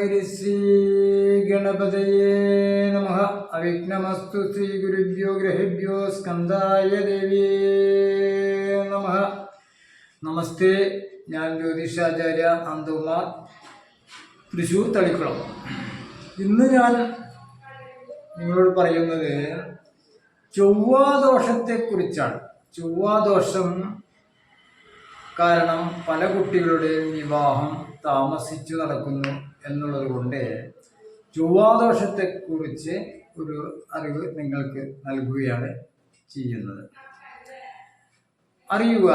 ഹരിശ്രീ ഗണപതയേ നമഃ. അവിഘ്നമസ്തു. ശ്രീ ഗുരുഭ്യോ ഗ്രഹേഭ്യോ സ്കന്ധായ ദേവ്യേ നമഃ. നമസ്തേ. ഞാൻ ജ്യോതിഷാചാര്യ നന്ദകുമാർ, തൃശ്ശൂർ തളിക്കുളം. ഇന്ന് ഞാൻ നിങ്ങളോട് പറയുന്നത് ചൊവ്വാദോഷത്തെക്കുറിച്ചാണ്. ചൊവ്വാദോഷം കാരണം പല കുട്ടികളുടെയും വിവാഹം താമസിച്ചു നടക്കുന്നു എന്നുള്ളത് കൊണ്ട് ചൊവ്വാദോഷത്തെക്കുറിച്ച് ഒരു അറിവ് നിങ്ങൾക്ക് നൽകുകയാണ് ചെയ്യുന്നത്. അറിയുക,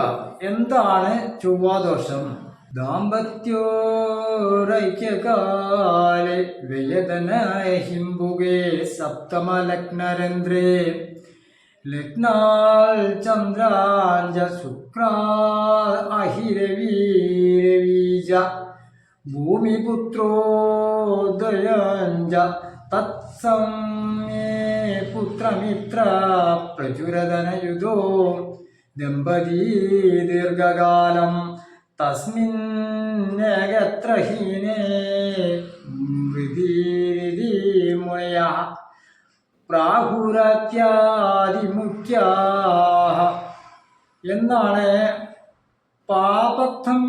എന്താണ് ചൊവ്വാദോഷം? ദാമ്പത്യോരൈക്യകാലെ വേദനായ ഹിംബുകേ സപ്തമലഗ്നരന്ധ്രേ ലഗ്നാൽ ചന്ദ്രാഞ്ജ ശുക്രാ അഹിരവീരവീജ ഭൂമിപുത്രോദയഞ്ജ തത്സംയേ പുത്രമിത്ര പ്രചുരധനയുധോ ദമ്പതീ ദീർഘകാലം തസ്മിന്നേകത്രഹീനേ മൃതിരിതി മുനയ പ്രാഹുരത്യാദിമുഖ്യാഹ എന്നാണ് പാപത്വം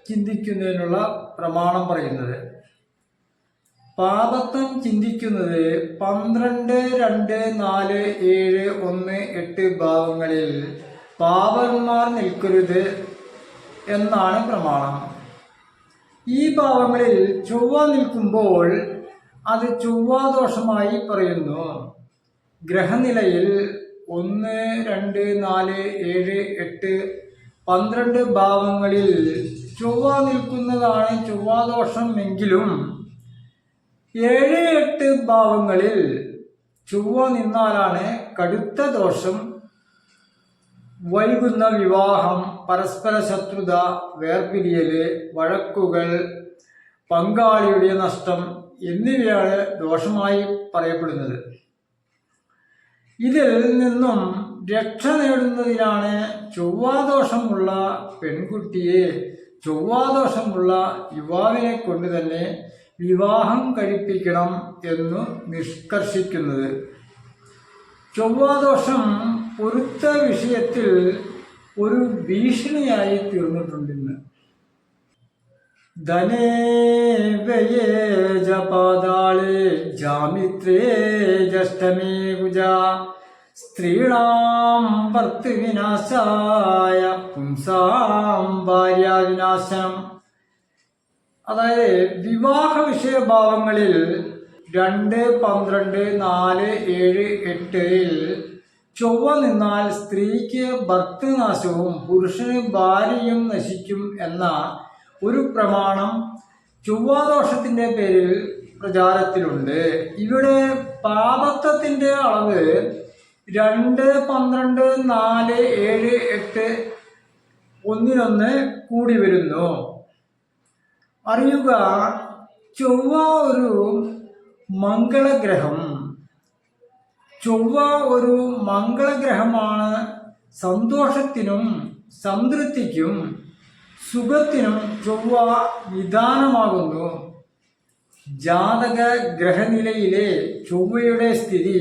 ചിന്തിക്കുന്നതിനുള്ള പ്രമാണം പറയുന്നത്. പാപത്വം ചിന്തിക്കുന്നത് 12, 2, 4, 7, 1, 8 ഭാവങ്ങളിൽ പാപന്മാർ നിൽക്കരുത് എന്നാണ് പ്രമാണം. ഈ ഭാവങ്ങളിൽ ചൊവ്വ നിൽക്കുമ്പോൾ അത് ചൊവ്വാദോഷമായി പറയുന്നു. ഗ്രഹനിലയിൽ 1, 2, 4, 7, 8, 12 ഭാവങ്ങളിൽ ചൊവ്വ നിൽക്കുന്നതാണ് ചൊവ്വാദോഷം എങ്കിലും 7, 8 ഭാവങ്ങളിൽ ചൊവ്വ നിന്നാലാണ് കടുത്ത ദോഷം. വൈകുന്ന വിവാഹം, പരസ്പര ശത്രുത, വേർപിരിയല്, വഴക്കുകൾ, പങ്കാളിയുടെ നഷ്ടം എന്നിവയാണ് ദോഷമായി പറയപ്പെടുന്നത്. ഇതിൽ നിന്നും രക്ഷ നേടുന്നതിനാണ് ചൊവ്വാദോഷമുള്ള പെൺകുട്ടിയെ ചൊവ്വാദോഷമുള്ള യുവാവിനെ കൊണ്ട് തന്നെ വിവാഹം കഴിപ്പിക്കണം എന്നു നിഷ്കർഷിക്കുന്നത്. ചൊവ്വാദോഷം പൊരുത്ത വിഷയത്തിൽ ഒരു ഭീഷണിയായി തീർന്നിട്ടുണ്ടെന്ന്. ധനേ വ്യയേ ജ പാതാളേ ജാമിത്രേ ജ്യേഷ്ഠമേ കുജ സ്ത്രീണാം ഭർത്തൃവിനാശായ പുംസാം ഭാര്യാവിനാശനം. അതായത് വിവാഹ വിഷയഭാവങ്ങളിൽ 2, 12, 4, 7, 8 ചൊവ്വ നിന്നാൽ സ്ത്രീക്ക് ഭർത്തൃനാശവും പുരുഷന് ഭാര്യയും നശിക്കും എന്ന ഒരു പ്രമാണം ചൊവ്വാദോഷത്തിന്റെ പേരിൽ പ്രചാരത്തിലുണ്ട്. ഇവിടെ പാപത്വത്തിന്റെ അളവ് 2, 12, 4, 7, 8 ഒന്നിനൊന്ന് കൂടി വരുന്നു. അറിയുക, ചൊവ്വ ഒരു മംഗളഗ്രഹം. ചൊവ്വ ഒരു മംഗളഗ്രഹമാണ്. സന്തോഷത്തിനും സംതൃപ്തിക്കും സുഖത്തിനും ചൊവ്വ നിദാനമാകുന്നു. ജാതക ഗ്രഹനിലയിലെ ചൊവ്വയുടെ സ്ഥിതി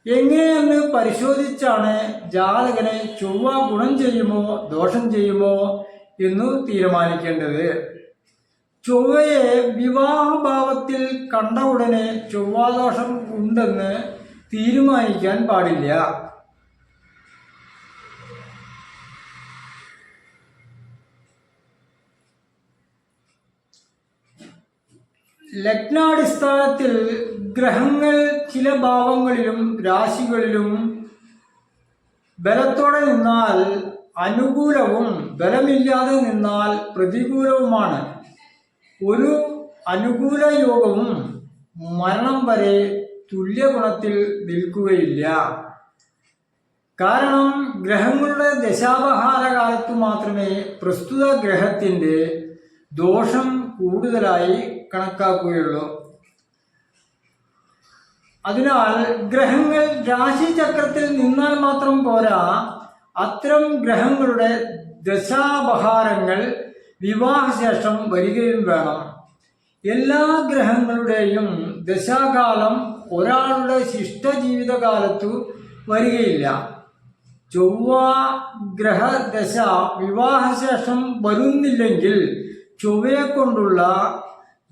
എങ്ങനെയെന്ന് പരിശോധിച്ചാണ് ജാതകനെ ചൊവ്വ ഗുണം ചെയ്യുമോ ദോഷം ചെയ്യുമോ എന്നു തീരുമാനിക്കേണ്ടത്. ചൊവ്വയെ വിവാഹഭാവത്തിൽ കണ്ട ഉടനെ ചൊവ്വാദോഷം ഉണ്ടെന്ന് തീരുമാനിക്കാൻ പാടില്ല. ലഗ്നാടിസ്ഥാനത്തിൽ ഗ്രഹങ്ങൾ ചില ഭാവങ്ങളിലും രാശികളിലും ബലത്തോടെ നിന്നാൽ അനുകൂലവും ബലമില്ലാതെ നിന്നാൽ പ്രതികൂലവുമാണ്. ഒരു അനുകൂല യോഗവും മരണം വരെ തുല്യ ഗുണത്തിൽ നിൽക്കുകയില്ല. കാരണം ഗ്രഹങ്ങളുടെ ദശാപഹാര കാലത്തു മാത്രമേ പ്രസ്തുത ഗ്രഹത്തിന്റെ ദോഷം കൂടുതലായി കണക്കാക്കുകയുള്ളൂ. അതിനാൽ ഗ്രഹങ്ങൾ രാശിചക്രത്തിൽ നിന്നാൽ മാത്രം പോരാ, അത്തരം ഗ്രഹങ്ങളുടെ ദശാപഹാരങ്ങൾ വിവാഹശേഷം വരികയും വേണം. എല്ലാ ഗ്രഹങ്ങളുടെയും ദശാകാലം ഒരാളുടെ ശിഷ്ടജീവിതകാലത്തു വരികയില്ല. ചൊവ്വ ഗ്രഹദശ വിവാഹശേഷം വരുന്നില്ലെങ്കിൽ ചൊവ്വയെ കൊണ്ടുള്ള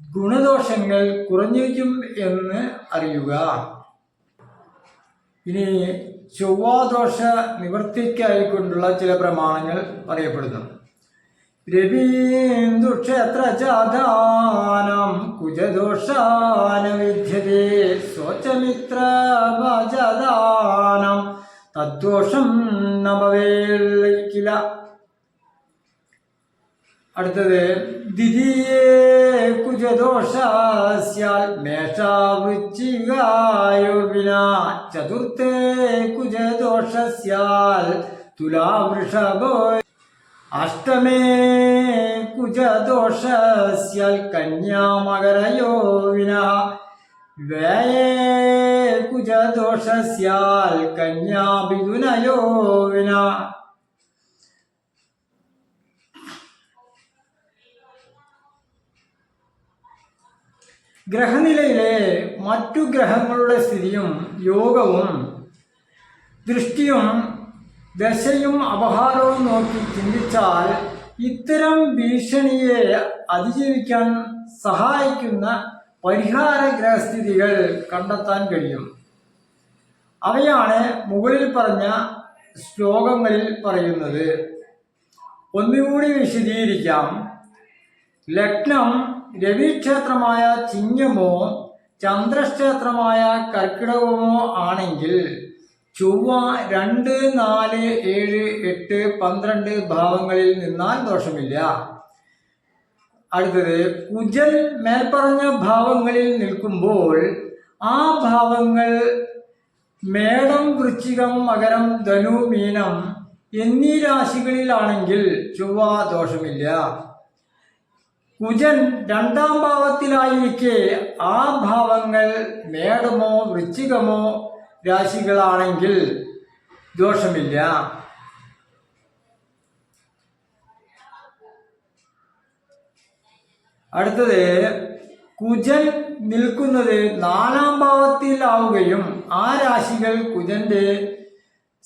ഗുണദോഷങ്ങൾ കുറഞ്ഞിരിക്കും എന്ന് അറിയുക. ഇനി ചൊവ്വാദോഷ നിവൃത്തിക്കായിക്കൊണ്ടുള്ള ചില പ്രമാണങ്ങൾ പറയപ്പെടുന്നു. രവീന്ദുക്ഷേത്രജാതാനം കുജദോഷാന വിദ്യതേ സ്വചമിത്രജാതാനം തദ്ദോഷം നഭവേൽക്കില. അടുത്തത് ദ്വിതീയേ കുജദോഷസ്യാൽ മേഷവൃശ്ചികായോർവിന ചതുർത്ഥേ കുജദോഷസ്യാൽ തുലാവൃഷഭോ അഷ്ടമേ കുജദോഷസ്യാൽ കന്യാമകരയോവിന വ്യയേ കുജദോഷസ്യാൽ കന്യാമിഥുനയോവിന. ഗ്രഹനിലയിലെ മറ്റു ഗ്രഹങ്ങളുടെ സ്ഥിതിയും യോഗവും ദൃഷ്ടിയും ദശയും അപഹാരവും നോക്കി ചിന്തിച്ചാൽ ഇത്തരം ഭീഷണിയെ അതിജീവിക്കാൻ സഹായിക്കുന്ന പരിഹാര ഗ്രഹസ്ഥിതികൾ കണ്ടെത്താൻ കഴിയും. അവയാണ് മുകളിൽ പറഞ്ഞ ശ്ലോകങ്ങളിൽ പറയുന്നത്. ഒന്നുകൂടി വിശദീകരിക്കാം. ലഗ്നം രവിക്ഷേത്രമായ ചിങ്ങമോ ചന്ദ്രക്ഷേത്രമായ കർക്കിടകമോ ആണെങ്കിൽ ചൊവ്വ 2, 4, 7, 8, 12 ഭാവങ്ങളിൽ നിന്നാൽ ദോഷമില്ല. അടുത്തത് കുജൻ മേൽപ്പറഞ്ഞ ഭാവങ്ങളിൽ നിൽക്കുമ്പോൾ ആ ഭാവങ്ങൾ മേടം, വൃശ്ചികം, മകരം, ധനു, മീനം എന്നീ രാശികളിലാണെങ്കിൽ ചൊവ്വ ദോഷമില്ല. കുജൻ 2ാം ഭാവത്തിലായിരിക്കെ ആ ഭാവങ്ങൾ മേടമോ വൃശ്ചികമോ രാശികളാണെങ്കിൽ ദോഷമില്ല. അടുത്തത് കുജൻ നിൽക്കുന്നത് 4ാം ഭാവത്തിലാവുകയും ആ രാശികൾ കുജന്റെ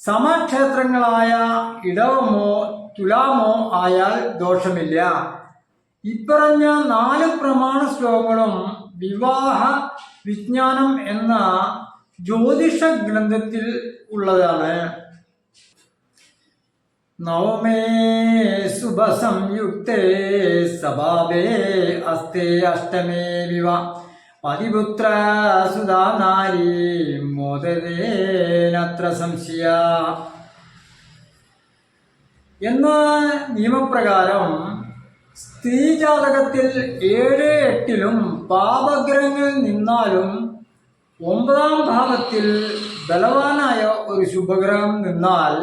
സമക്ഷേത്രങ്ങളായ ഇടവമോ തുലാമോ ആയാൽ ദോഷമില്ല. ഇപ്പറഞ്ഞ 4 പ്രമാണ ശ്ലോകങ്ങളും വിവാഹ വിജ്ഞാനം എന്ന ജ്യോതിഷ ഗ്രന്ഥത്തിൽ ഉള്ളതാണ്. നവമേ ശുഭസംയുക്തേ സഭാവേ അസ്തേ അഷ്ടമേ വിവ പതിപുത്ര സുധാ നാരീ മോദതേനത്ര സംശയ എന്ന നിയമപ്രകാരം സ്ത്രീജാതകത്തിൽ 7, 8ലും പാപഗ്രഹങ്ങൾ നിന്നാലും 9ാം ഭാവത്തിൽ ബലവാനായ ഒരു ശുഭഗ്രഹം നിന്നാൽ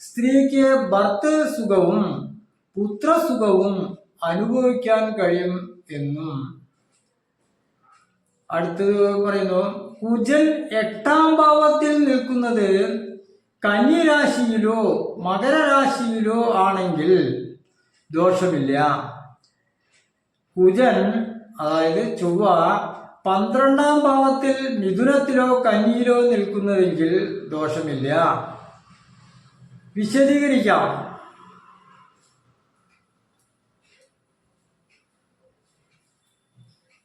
സ്ത്രീക്ക് ഭർത്തൃസുഖവും പുത്രസുഖവും അനുഭവിക്കാൻ കഴിയും എന്നും. അടുത്തത് പറയുന്നു, കുജൻ 8ാം ഭാവത്തിൽ നിൽക്കുന്നത് കന്യരാശിയിലോ മകരരാശിയിലോ ആണെങ്കിൽ ദോഷമില്ല. കുജൻ അതായത് ചൊവ്വ 12ാം ഭാവത്തിൽ മിഥുനത്തിലോ കന്നിയിലോ നിൽക്കുന്നതെങ്കിൽ ദോഷമില്ല. വിശദീകരിക്കാം.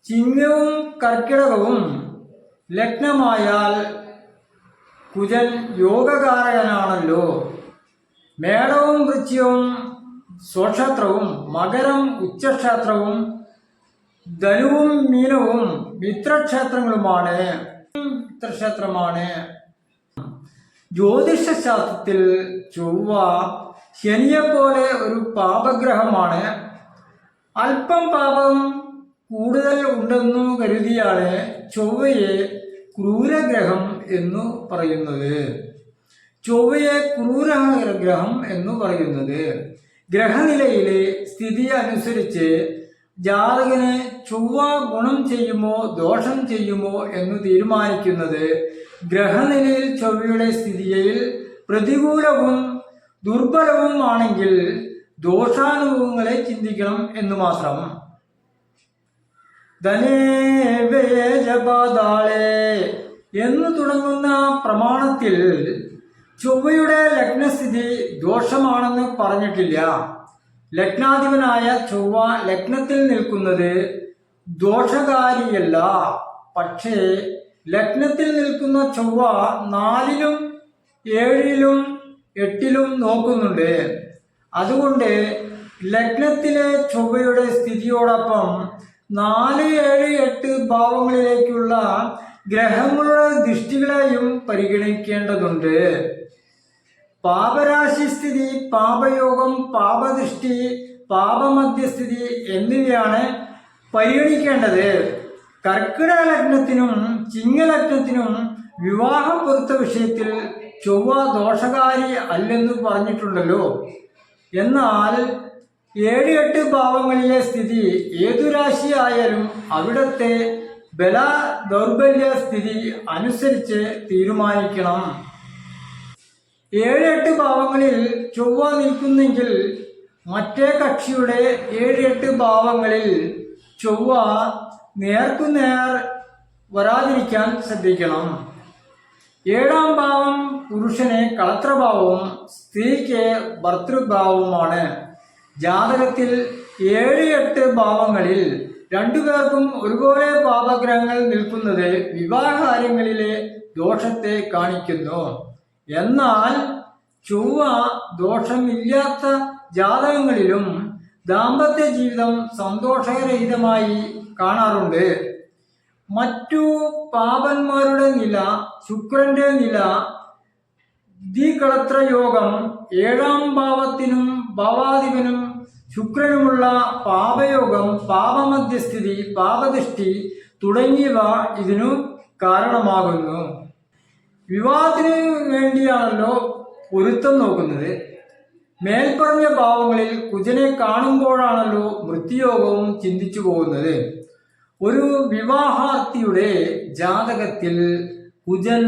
ചിങ്ങവും കർക്കിടകവും ലഗ്നമായാൽ കുജൻ യോഗകാരകനാണല്ലോ. മേടവും വൃശ്ചികവും സ്വക്ഷേത്രവും മകരം ഉച്ചക്ഷേത്രവും ധനുവും മീനവും മിത്രക്ഷേത്രങ്ങളുമാണ്. ജ്യോതിഷശാസ്ത്രത്തിൽ ചൊവ്വ ശനിയെപ്പോലെ ഒരു പാപഗ്രഹമാണ്. അല്പം പാപം കൂടുതൽ ഉണ്ടെന്നു കരുതിയാണ് ചൊവ്വയെ ക്രൂരഗ്രഹം എന്നു പറയുന്നത്. ഗ്രഹനിലയിലെ സ്ഥിതി അനുസരിച്ച് ജാതകന് ചൊവ്വ ഗുണം ചെയ്യുമോ ദോഷം ചെയ്യുമോ എന്ന് തീരുമാനിക്കുന്നത് ഗ്രഹനിലയിൽ ചൊവ്വയുടെ സ്ഥിതിയിൽ പ്രതികൂലവും ദുർബലവും ആണെങ്കിൽ ദോഷാനുഭവങ്ങളെ ചിന്തിക്കണം എന്ന് മാത്രം. ധനേ വേജപാതാളേ എന്ന് തുടങ്ങുന്ന പ്രമാണത്തിൽ ചൊവ്വയുടെ ലഗ്നസ്ഥിതി ദോഷമാണെന്ന് പറഞ്ഞിട്ടില്ല. ലഗ്നാധിപനായ ചൊവ്വ ലഗ്നത്തിൽ നിൽക്കുന്നത് ദോഷകാരിയല്ല. പക്ഷേ ലഗ്നത്തിൽ നിൽക്കുന്ന ചൊവ്വ 4-ലും 7-ലും 8-ലും നോക്കുന്നുണ്ട്. അതുകൊണ്ട് ലഗ്നത്തിലെ ചൊവ്വയുടെ സ്ഥിതിയോടൊപ്പം 4, 7, 8 ഭാവങ്ങളിലേക്കുള്ള ഗ്രഹങ്ങളുടെ ദൃഷ്ടികളെയും പരിഗണിക്കേണ്ടതുണ്ട്. പാപരാശിസ്ഥിതി, പാപയോഗം, പാപദൃഷ്ടി, പാപമധ്യസ്ഥിതി എന്നിവയാണ് പരിഗണിക്കേണ്ടത്. കർക്കിടക ലഗ്നത്തിനും ചിങ്ങലഗ്നത്തിനും വിവാഹ പൊരുത്ത വിഷയത്തിൽ ചൊവ്വ ദോഷകാരി അല്ലെന്ന് പറഞ്ഞിട്ടുണ്ടല്ലോ. എന്നാൽ 7, 8 ഭാവങ്ങളിലെ സ്ഥിതി ഏതു രാശിയായാലും അവിടത്തെ ബല ദൗർബല്യ സ്ഥിതി അനുസരിച്ച് തീരുമാനിക്കണം. 7, 8 ഭാവങ്ങളിൽ ചൊവ്വ നിൽക്കുന്നെങ്കിൽ മറ്റേ കക്ഷിയുടെ 7, 8 ഭാവങ്ങളിൽ ചൊവ്വ നേർക്കുനേർ വരാതിരിക്കാൻ ശ്രദ്ധിക്കണം. 7-ാം ഭാവം പുരുഷന് കളത്രഭാവവും സ്ത്രീക്ക് ഭർതൃഭാവവുമാണ്. ജാതകത്തിൽ 7, 8 ഭാവങ്ങളിൽ രണ്ടുപേർക്കും ഒരുപോലെ പാപഗ്രഹങ്ങൾ നിൽക്കുന്നത് വിവാഹകാര്യങ്ങളിലെ ദോഷത്തെ കാണിക്കുന്നു. എന്നാൽ ചൊവ്വ ദോഷമില്ലാത്ത ജാതകങ്ങളിലും ദാമ്പത്യ ജീവിതം സന്തോഷരഹിതമായി കാണാറുണ്ട്. മറ്റു പാപന്മാരുടെ നില, ശുക്രന്റെ നില, ദ്വികളത്ര യോഗം, 7-ാം ഭാവത്തിനും ഭാവാധിപനും ശുക്രനുമുള്ള പാപയോഗം, പാപമധ്യസ്ഥിതി, പാപദൃഷ്ടി തുടങ്ങിയവ ഇതിനു കാരണമാകുന്നു. വിവാഹത്തിന് വേണ്ടിയാണല്ലോ പൊരുത്തം നോക്കുന്നത്. മേൽപ്പറഞ്ഞ ഭാവങ്ങളിൽ കുജനെ കാണുമ്പോഴാണല്ലോ മൃത്യുയോഗവും ചിന്തിച്ചു പോകുന്നത്. ഒരു വിവാഹാർത്ഥിയുടെ ജാതകത്തിൽ കുജൻ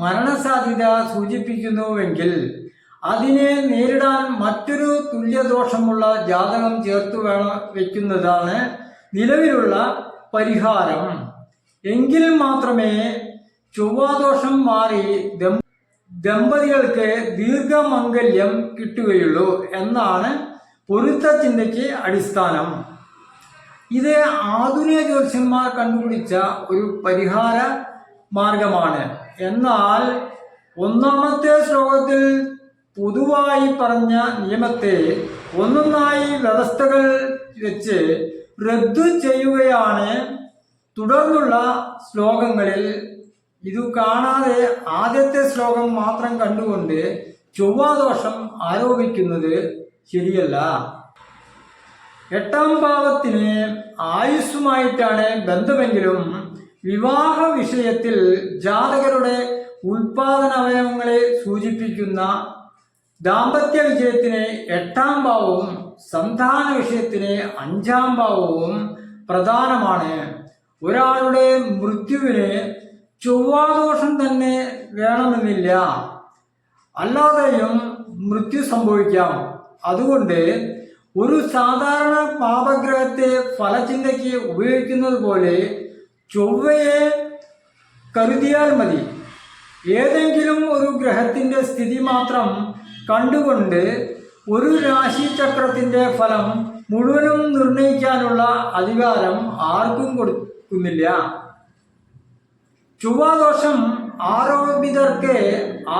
മരണസാധ്യത സൂചിപ്പിക്കുന്നുവെങ്കിൽ അതിനെ നേരിടാൻ മറ്റൊരു തുല്യദോഷമുള്ള ജാതകം ചേർത്ത് വയ്ക്കുന്നതാണ് നിലവിലുള്ള പരിഹാരം. എങ്കിൽ മാത്രമേ ചൊവ്വാദോഷം മാറി ദമ്പതികൾക്ക് ദീർഘമംഗല്യം കിട്ടുകയുള്ളൂ എന്നാണ് പൊരുത്ത ചിന്തയ്ക്ക് അടിസ്ഥാനം. ഇത് ആധുനിക ജ്യോത്സ്യന്മാർ കണ്ടുപിടിച്ച ഒരു പരിഹാര മാർഗമാണ്. എന്നാൽ 1-ാമത്തെ ശ്ലോകത്തിൽ പൊതുവായി പറഞ്ഞ നിയമത്തെ ഒന്നൊന്നായി വ്യവസ്ഥകൾ വെച്ച് റദ്ദു ചെയ്യുകയാണ്. തുടർന്നുള്ള ശ്ലോകങ്ങളിൽ ഇതു കാണാതെ ആദ്യത്തെ ശ്ലോകം മാത്രം കണ്ടുകൊണ്ട് ചൊവ്വാദോഷം ആരോപിക്കുന്നത് ശരിയല്ല. 8-ാം ഭാവത്തിന് ആയുസ്സുമായിട്ടാണ് ബന്ധമെങ്കിലും വിവാഹ വിഷയത്തിൽ ജാതകരുടെ ഉൽപാദനാവയവങ്ങളെ സൂചിപ്പിക്കുന്ന ദാമ്പത്യ വിജയത്തിന് 8-ാം ഭാവവും സന്താന വിഷയത്തിന് 5-ാം ഭാവവും പ്രധാനമാണ്. ഒരാളുടെ മൃത്യുവിന് ചൊവ്വാദോഷം തന്നെ വേണമെന്നില്ല, അല്ലാതെയും മൃത്യു സംഭവിക്കാം. അതുകൊണ്ട് ഒരു സാധാരണ പാപഗ്രഹത്തെ ഫലചിന്തയ്ക്ക് ഉപയോഗിക്കുന്നത് പോലെ ചൊവ്വയെ കരുതിയാൽ മതി. ഏതെങ്കിലും ഒരു ഗ്രഹത്തിന്റെ സ്ഥിതി മാത്രം കണ്ടുകൊണ്ട് ഒരു രാശിചക്രത്തിന്റെ ഫലം മുഴുവനും നിർണയിക്കാനുള്ള അധികാരം ആർക്കും കൊടുക്കുന്നില്ല. ചൊവ്വാദോഷം ആരോപിതർക്ക്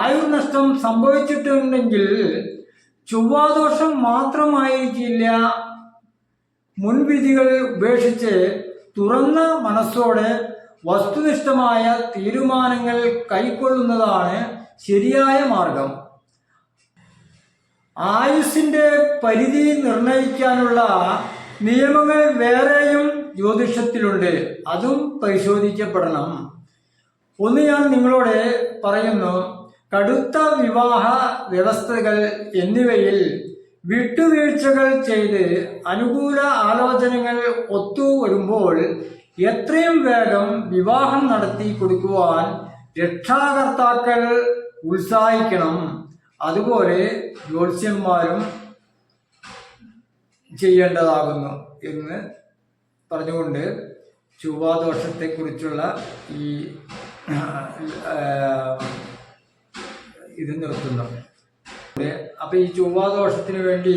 ആയുർനഷ്ടം സംഭവിച്ചിട്ടുണ്ടെങ്കിൽ ചൊവ്വാദോഷം മാത്രമായിരിക്കില്ല. മുൻവിധികൾ ഉപേക്ഷിച്ച് തുറന്ന മനസ്സോടെ വസ്തുനിഷ്ഠമായ തീരുമാനങ്ങൾ കൈക്കൊള്ളുന്നതാണ് ശരിയായ മാർഗം. ആയുസ്സിന്റെ പരിധി നിർണയിക്കാനുള്ള നിയമങ്ങൾ വേറെയും ജ്യോതിഷത്തിലുണ്ട്. അതും പരിശോധിക്കപ്പെടണം. ഒന്ന് ഞാൻ നിങ്ങളോട് പറയുന്നു, കടുത്ത വിവാഹ വ്യവസ്ഥകൾ എന്നിവയിൽ വിട്ടുവീഴ്ചകൾ ചെയ്ത് അനുകൂല ആലോചനകൾ ഒത്തുവരുമ്പോൾ എത്രയും വേഗം വിവാഹം നടത്തി കൊടുക്കുവാൻ രക്ഷാകർത്താക്കൾ ഉത്സാഹിക്കണം. അതുപോലെ ജ്യോത്സ്യന്മാരും ചെയ്യേണ്ടതാകുന്നു എന്ന് പറഞ്ഞുകൊണ്ട് ചൊവ്വാദോഷത്തെക്കുറിച്ചുള്ള ഈ ഇത് നിർത്തുന്നു. അപ്പം ഈ ചൊവ്വാദോഷത്തിന് വേണ്ടി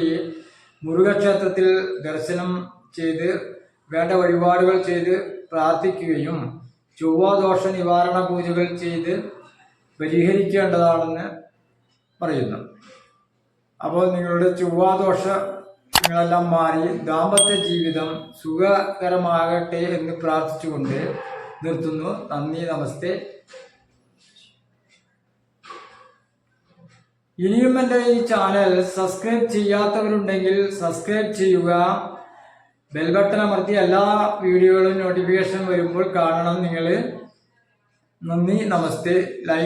മുരുകക്ഷേത്രത്തിൽ ദർശനം ചെയ്ത് വേണ്ട വഴിപാടുകൾ ചെയ്ത് പ്രാർത്ഥിക്കുകയും ചൊവ്വാദോഷ നിവാരണ പൂജകൾ ചെയ്ത് പരിഹരിക്കേണ്ടതാണെന്ന് പറയുന്നു. അപ്പോൾ നിങ്ങളുടെ ചൊവ്വാദോഷങ്ങളെല്ലാം മാറി ദാമ്പത്യ ജീവിതം സുഖകരമാകട്ടെ എന്ന് പ്രാർത്ഥിച്ചുകൊണ്ട് നിർത്തുന്നു. നന്ദി, നമസ്തേ. ഇനിയും എൻ്റെ ഈ ചാനൽ സബ്സ്ക്രൈബ് ചെയ്യാത്തവരുണ്ടെങ്കിൽ സബ്സ്ക്രൈബ് ചെയ്യുക. ബെൽ ബട്ടൺ അമർത്തി എല്ലാ വീഡിയോകളും നോട്ടിഫിക്കേഷൻ വരുമ്പോൾ കാണണം നിങ്ങൾ. നന്ദി, നമസ്തേ. ലൈക്ക്